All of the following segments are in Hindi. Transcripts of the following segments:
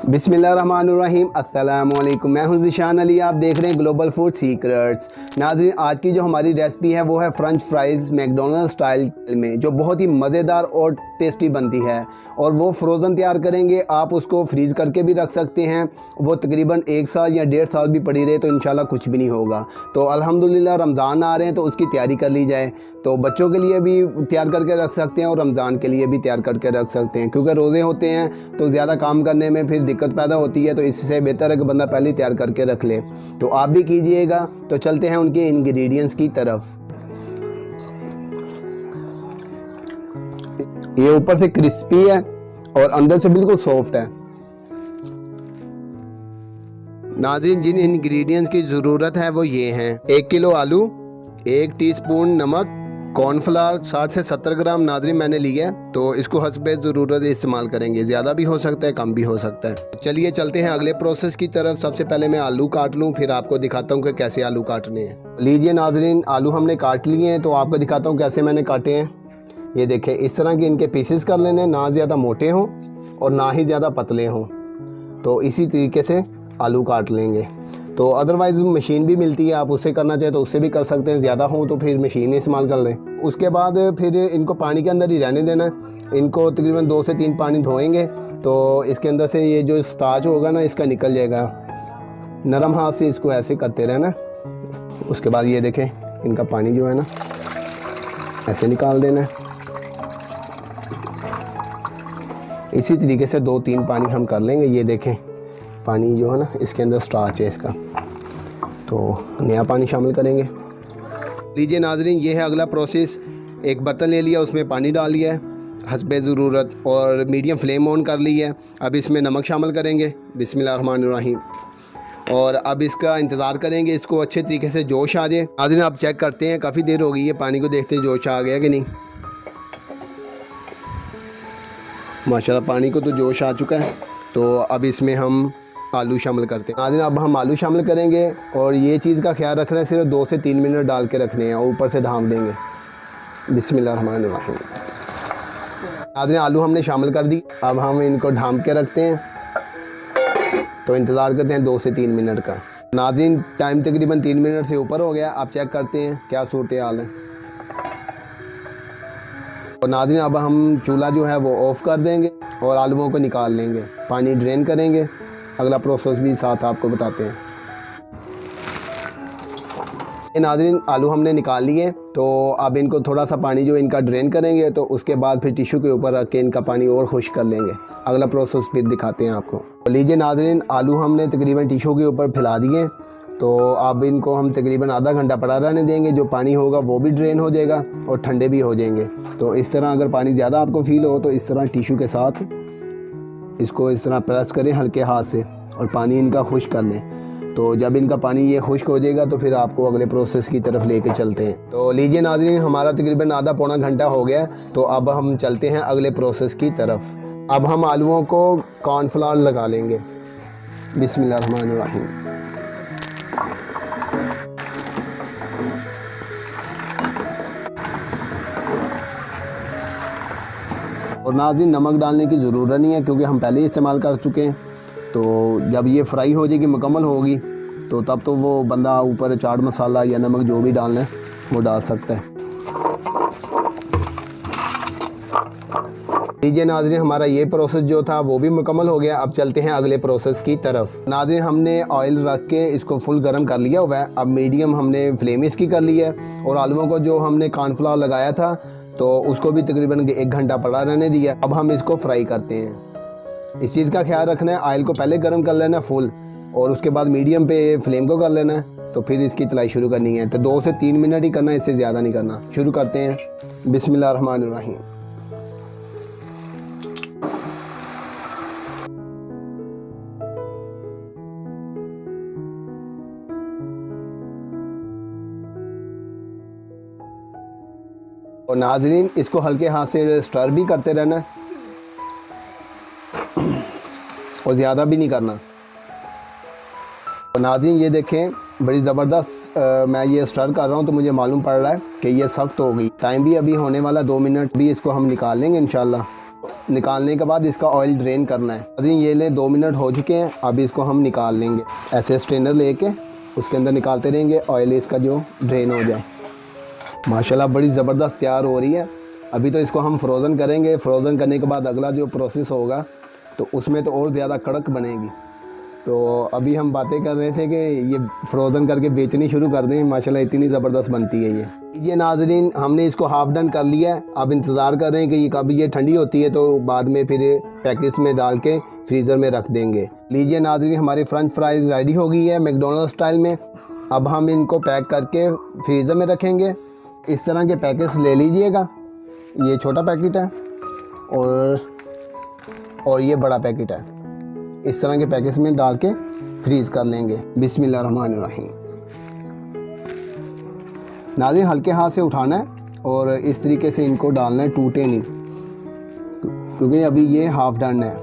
बिस्मिल्लाहिर्रहमानिर्रहीम अस्सलामुअलैकुम। मैं हूं ज़िशान अली, आप देख रहे हैं ग्लोबल फूड सीक्रेट्स। नाज़रीन, आज की जो हमारी रेसिपी है वो है फ्रेंच फ्राइज़ मैकडोनल्ड स्टाइल में, जो बहुत ही मज़ेदार और टेस्टी बनती है। और वो फ्रोज़न तैयार करेंगे, आप उसको फ्रीज़ करके भी रख सकते हैं। वो तकरीबन 1 साल या 1.5 साल भी पड़ी रहे तो इंशाल्लाह कुछ भी नहीं होगा। तो अल्हम्दुलिल्लाह रमज़ान आ रहे हैं तो उसकी तैयारी कर ली जाए। तो बच्चों के लिए भी तैयार करके रख सकते हैं और रमज़ान के लिए भी तैयार करके रख सकते हैं, क्योंकि रोज़े होते हैं तो ज़्यादा काम करने में फिर दिक्कत पैदा होती है। तो इससे बेहतर है कि बंदा पहले तैयार करके रख ले। तो आप भी कीजिएगा। तो चलते हैं उनके इंग्रेडिएंट्स की तरफ। ये ऊपर से क्रिस्पी है और अंदर से बिल्कुल सॉफ्ट है। नाज़रीन, जिन इंग्रेडिएंट्स की ज़रूरत है वो ये हैं: 1 किलो आलू, 1 टीस्पून नमक, कॉर्नफ्लावर 60 से 70 ग्राम नाज़रीन मैंने लिया है। तो इसको हस्बे ज़रूरत इस्तेमाल करेंगे, ज़्यादा भी हो सकता है कम भी हो सकता है। चलिए चलते हैं अगले प्रोसेस की तरफ। सबसे पहले मैं आलू काट लूँ, फिर आपको दिखाता हूँ कि कैसे आलू काटने हैं। लीजिए नाज़रीन, आलू हमने काट लिए हैं, तो आपको दिखाता हूँ कैसे मैंने काटे हैं। ये देखें, इस तरह के इनके पीसेस कर लेने, ना ज़्यादा मोटे हों और ना ही ज़्यादा पतले हों। तो इसी तरीके से आलू काट लेंगे। तो अदरवाइज़ मशीन भी मिलती है, आप उससे करना चाहें तो उससे भी कर सकते हैं। ज़्यादा हो तो फिर मशीन इस्तेमाल कर लें। उसके बाद फिर इनको पानी के अंदर ही रहने देना है। इनको तकरीबन 2 से 3 पानी धोएंगे तो इसके अंदर से ये जो स्टार्च होगा ना, इसका निकल जाएगा। नरम हाथ से इसको ऐसे करते रहना। उसके बाद ये देखें, इनका पानी जो है ना ऐसे निकाल देना है। इसी तरीके से 2-3 पानी हम कर लेंगे। ये देखें, पानी जो है ना इसके अंदर स्टार्च है इसका, तो नया पानी शामिल करेंगे। लीजिए नाज़रीन, ये है अगला प्रोसेस। एक बर्तन ले लिया, उसमें पानी डाल लिया है हस्बे ज़रूरत और मीडियम फ्लेम ऑन कर ली है। अब इसमें नमक शामिल करेंगे, बिस्मिल्लाहिर्रहमानिर्रहीम। और अब इसका इंतज़ार करेंगे, इसको अच्छे तरीके से जोश आ जाए। नाज़रीन, आप चेक करते हैं, काफ़ी देर हो गई है, पानी को देखते हैं जोश आ गया कि नहीं। माशाल्लाह पानी को तो जोश आ चुका है। तो अब इसमें हम आलू शामिल करते हैं। नाज़रीन, अब हम आलू शामिल करेंगे और ये चीज़ का ख्याल रखना है, सिर्फ 2 से 3 मिनट डाल के रखने हैं और ऊपर से ढाँप देंगे। बिस्मिल्लाहिर्रहमानिर्रहीम। नाज़रीन, आलू हमने शामिल कर दी। अब हम इनको ढाँप के रखते हैं, तो इंतज़ार करते हैं 2 से 3 मिनट का। नाज़रीन, टाइम तकरीबन 3 मिनट से ऊपर हो गया। आप चेक करते हैं क्या सूरत हाल है। और नाज़रीन, अब हम चूल्हा जो है वो ऑफ़ कर देंगे और आलूओं को निकाल लेंगे, पानी ड्रेन करेंगे। अगला प्रोसेस भी साथ आपको बताते हैं। ये नाज़रीन, आलू हमने निकाल लिए, तो अब इनको थोड़ा सा पानी जो इनका ड्रेन करेंगे, तो उसके बाद फिर टिश्यू के ऊपर रख के इनका पानी और खुश्क कर लेंगे। अगला प्रोसेस फिर दिखाते हैं आपको। तो लीजिए नाज़रीन, आलू हमने तकरीबन टिश्यू के ऊपर फैला दिए। तो अब इनको हम तकरीबन आधा घंटा पड़ा रहने देंगे। जो पानी होगा वो भी ड्रेन हो जाएगा और ठंडे भी हो जाएंगे। तो इस तरह अगर पानी ज़्यादा आपको फील हो तो इस तरह टिश्यू के साथ इसको इस तरह प्रेस करें हल्के हाथ से और पानी इनका खुश्क कर लें। तो जब इनका पानी ये खुश्क हो जाएगा तो फिर आपको अगले प्रोसेस की तरफ लेके चलते हैं। तो लीजिए नाज़रीन, हमारा तकरीबन आधा पौना घंटा हो गया। तो अब हम चलते हैं अगले प्रोसेस की तरफ। अब हम आलूओं को कॉर्नफ्लावर लगा लेंगे, बिस्मिल्लाहिर्रहमानिर्रहीम। और नाज़रीन, नमक डालने की ज़रूरत नहीं है क्योंकि हम पहले ही इस्तेमाल कर चुके हैं। तो जब ये फ्राई हो जाएगी, मुकम्मल होगी, तो तब तो वो बंदा ऊपर चाट मसाला या नमक जो भी डालना है वो डाल सकता है। लीजिए नाज़रीन, हमारा ये प्रोसेस जो था वो भी मुकम्मल हो गया। अब चलते हैं अगले प्रोसेस की तरफ। नाज़रीन, हमने ऑयल रख के इसको फुल गर्म कर लिया हुआ है। अब मीडियम हमने फ्लेम इसकी कर ली है और आलूओं को जो हमने कॉर्नफ्लावर लगाया था तो उसको भी तकरीबन 1 घंटा पड़ा रहने दिया। अब हम इसको फ्राई करते हैं। इस चीज़ का ख्याल रखना है, ऑयल को पहले गर्म कर लेना फुल और उसके बाद मीडियम पे फ्लेम को कर लेना है। तो फिर इसकी तलाई शुरू करनी है। तो 2 से 3 मिनट ही करना है, इससे ज़्यादा नहीं करना। शुरू करते हैं, बिस्मिल्लाहिर्रहमानिर्रहीम। और नाज़रीन, इसको हल्के हाथ से स्टर भी करते रहना है और ज़्यादा भी नहीं करना। और नाज़रीन, ये देखें, बड़ी ज़बरदस्त मैं ये स्टर कर रहा हूँ तो मुझे मालूम पड़ रहा है कि ये सख्त हो गई। टाइम भी अभी होने वाला 2 मिनट भी, इसको हम निकाल लेंगे इंशाल्लाह। निकालने के बाद इसका ऑयल ड्रेन करना है। अभी ये ले 2 मिनट हो चुके हैं, अभी इसको हम निकाल लेंगे। ऐसे स्ट्रेनर लेके उसके अंदर निकालते रहेंगे, ऑयल इसका जो ड्रेन हो जाए। माशाल्लाह बड़ी ज़बरदस्त तैयार हो रही है। अभी तो इसको हम फ्रोज़न करेंगे, फ्रोज़न करने के बाद अगला जो प्रोसेस होगा तो उसमें तो और ज़्यादा कड़क बनेगी। तो अभी हम बातें कर रहे थे कि ये फ्रोज़न करके बेचनी शुरू कर दें। माशाल्लाह इतनी ज़बरदस्त बनती है ये नाज़रीन, हमने इसको हाफ़ डन कर लिया है। अब इंतज़ार कर रहे हैं कि ये कब ये ठंडी होती है तो बाद में फिर पैकेट्स में डाल के फ्रीज़र में रख देंगे। लीजिए नाज़रीन, हमारी फ्रेंच फ्राइज़ रेडी हो गई है मैकडॉनल्ड्स स्टाइल में। अब हम इनको पैक करके फ्रीज़र में रखेंगे। इस तरह के पैकेट्स ले लीजिएगा, ये छोटा पैकेट है और ये बड़ा पैकेट है। इस तरह के पैकेट्स में डाल के फ्रीज़ कर लेंगे। बिस्मिल्लाहिर्रहमानिर्रहीम। नाज़रीन हल्के हाथ से उठाना है और इस तरीके से इनको डालना है, टूटे नहीं, क्योंकि अभी ये हाफ डन है।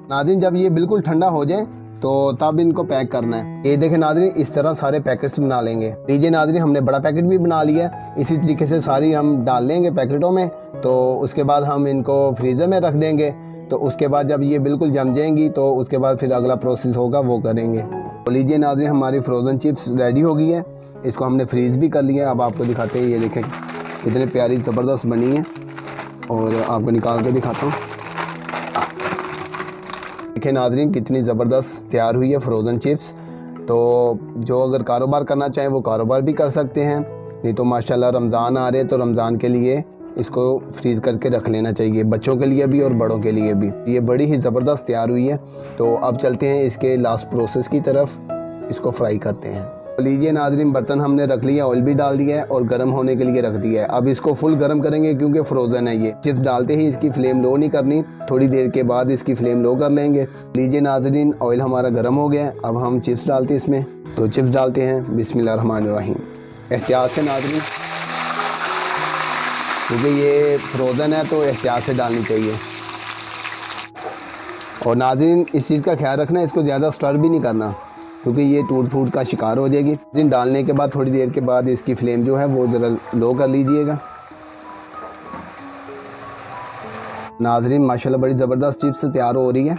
नाज़रीन जब ये बिल्कुल ठंडा हो जाए तो तब इनको पैक करना है। ये देखें नाज़रीन, इस तरह सारे पैकेट्स बना लेंगे। लीजिए नाज़रीन, हमने बड़ा पैकेट भी बना लिया है। इसी तरीके से सारी हम डाल लेंगे पैकेटों में। तो उसके बाद हम इनको फ्रीज़र में रख देंगे। तो उसके बाद जब ये बिल्कुल जम जाएंगी तो उसके बाद फिर अगला प्रोसेस होगा वो करेंगे। तो लीजिए नाज़रीन, हमारी फ्रोज़न चिप्स रेडी हो गई है। इसको हमने फ्रीज़ भी कर लिया है। अब आपको दिखाते हैं, ये देखें कितनी प्यारी ज़बरदस्त बनी है और आपको निकाल के दिखाता हूँ। देखें नाज़रीन कितनी ज़बरदस्त तैयार हुई है फ्रोज़न चिप्स। तो जो अगर कारोबार करना चाहें वो कारोबार भी कर सकते हैं, नहीं तो माशाल्लाह रमज़ान आ रहे हैं तो रमज़ान के लिए इसको फ्रीज़ करके रख लेना चाहिए, बच्चों के लिए भी और बड़ों के लिए भी। ये बड़ी ही ज़बरदस्त तैयार हुई है। तो अब चलते हैं इसके लास्ट प्रोसेस की तरफ, इसको फ्राई करते हैं। तो लीजिए नाज़रीन, बर्तन हमने रख लिया, ऑयल भी डाल दिया है और गर्म होने के लिए रख दिया है। अब इसको फुल गर्म करेंगे क्योंकि फ्रोज़न है ये। चिप्स डालते ही इसकी फ्लेम लो नहीं करनी, थोड़ी देर के बाद इसकी फ्लेम लो कर लेंगे। लीजिए नाज़रीन, ऑयल हमारा गर्म हो गया है। अब हम चिप्स डालते हैं इसमें। तो चिप्स डालते हैं। बिस्मिल्लाहिर्रहमानिर्रहीम। एहतियात से नाज़रीन, क्योंकि ये फ्रोज़न है तो एहतियात से डालनी चाहिए। और नाज़रीन इस चीज़ का ख्याल रखना, इसको ज़्यादा स्टर भी नहीं करना क्योंकि ये टूट फूट का शिकार हो जाएगी। नाज़रीन डालने के बाद थोड़ी देर के बाद इसकी फ्लेम जो है वो ज़रा लो कर लीजिएगा। नाज़रीन माशाल्लाह बड़ी ज़बरदस्त चिप्स तैयार हो रही है।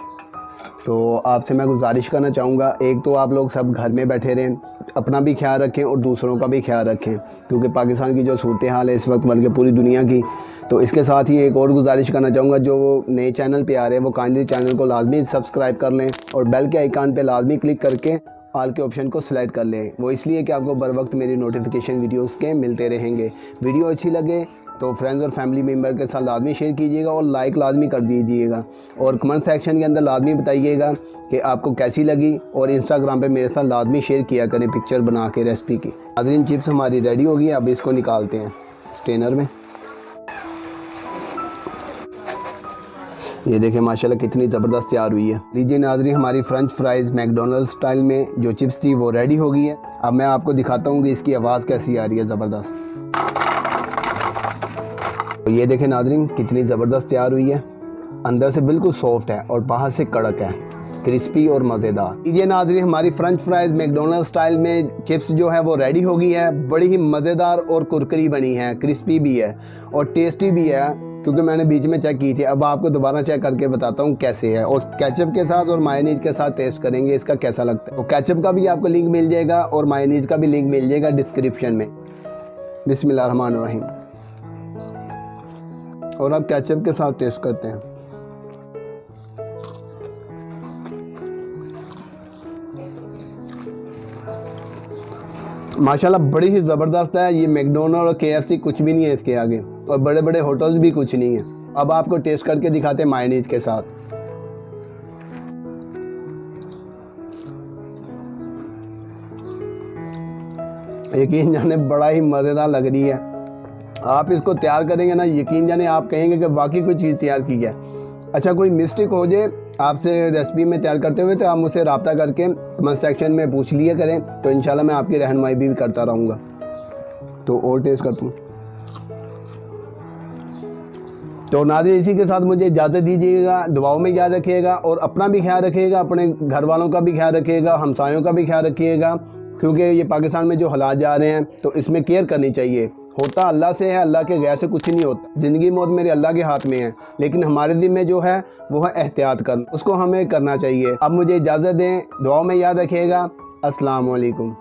तो आपसे मैं गुजारिश करना चाहूँगा, एक तो आप लोग सब घर में बैठे रहें, अपना भी ख्याल रखें और दूसरों का भी ख्याल रखें, क्योंकि पाकिस्तान की जो सूरत हाल है इस वक्त बल्कि पूरी दुनिया की। तो इसके साथ ही एक और गुजारिश करना चाहूँगा, जो नए चैनल पे आ रहे हैं वो काइंडली चैनल को लाजमी सब्सक्राइब कर लें और बेल के आइकान पे लाजमी क्लिक करके ऑल के ऑप्शन को सिलेक्ट कर लें। वो इसलिए कि आपको बर वक्त मेरी नोटिफिकेशन वीडियोज़ के मिलते रहेंगे। वीडियो अच्छी लगे तो फ्रेंड्स और फैमिली मेम्बर के साथ लाजमी शेयर कीजिएगा और लाइक लाजमी कर दीजिएगा और कमेंट सेक्शन के अंदर लाजमी बताइएगा कि आपको कैसी लगी और इंस्टाग्राम पे मेरे साथ लाजमी शेयर किया करें पिक्चर बना के रेसिपी की। नाज़रीन चिप्स हमारी रेडी हो गई है, अब इसको निकालते हैं स्ट्रेनर में। ये देखें माशाल्लाह कितनी ज़बरदस्त तैयार हुई है। लीजिए नाज़रीन, हमारी फ्रेंच फ्राइज़ मैकडॉनल्ड्स स्टाइल में जो चिप्स थी वो रेडी हो गई है। अब मैं आपको दिखाता हूँ कि इसकी आवाज़ कैसी आ रही है, ज़बरदस्त। तो ये देखें नाज़रीन कितनी ज़बरदस्त तैयार हुई है, अंदर से बिल्कुल सॉफ्ट है और बाहर से कड़क है, क्रिस्पी और मज़ेदार। लीजिए नाज़रीन, हमारी फ्रेंच फ्राइज़ मैकडॉनल्ड्स स्टाइल में चिप्स जो है वो रेडी हो गई है। बड़ी ही मज़ेदार और कुरकुरी बनी है, क्रिस्पी भी है और टेस्टी भी है, क्योंकि मैंने बीच में चेक की थी। अब आपको दोबारा चेक करके बताता हूँ कैसे है और केचप के साथ और मायोनीज के साथ टेस्ट करेंगे इसका कैसा लगता है। तो केचप का भी आपको लिंक मिल जाएगा और मायोनीज का भी लिंक मिल जाएगा डिस्क्रिप्शन में। बिस्मिल्लाहिर्रहमानिर्रहीम। और अब केचप के साथ टेस्ट करते हैं। माशाल्लाह बड़ी ही ज़बरदस्त है। ये मैकडॉनल्ड और KFC कुछ भी नहीं है इसके आगे, और बड़े बड़े होटल्स भी कुछ नहीं है। अब आपको टेस्ट करके दिखाते हैं मायोनीज के साथ। यकीन जाने बड़ा ही मज़ेदार लग रही है। आप इसको तैयार करेंगे ना, यकीन जाने आप कहेंगे कि वाकई कोई चीज़ तैयार की है। अच्छा कोई मिस्टेक हो जाए आपसे रेसिपी में तैयार करते हुए तो आप मुझसे रब्ता करके कमेंट सेक्शन में पूछ लिया करें, तो इंशाल्लाह मैं आपकी रहनुमाई भी करता रहूँगा। तो और टेस्ट करता हूँ। तो नाज़रीन इसी के साथ मुझे इजाज़त दीजिएगा। दुआओं में याद रखिएगा और अपना भी ख्याल रखिएगा, अपने घर वालों का भी ख्याल रखिएगा, हमसायों का भी ख्याल रखिएगा, क्योंकि ये पाकिस्तान में जो हालात जा रहे हैं तो इसमें केयर करनी चाहिए। होता अल्लाह से है, अल्लाह के गैर से कुछ नहीं होता। ज़िंदगी मौत मेरे अल्लाह के हाथ में है, लेकिन हमारे दिल में जो है वो है एहतियात करना, उसको हमें करना चाहिए। अब मुझे इजाज़त दें, दुआ में याद रखिएगा। अस्सलाम वालेकुम।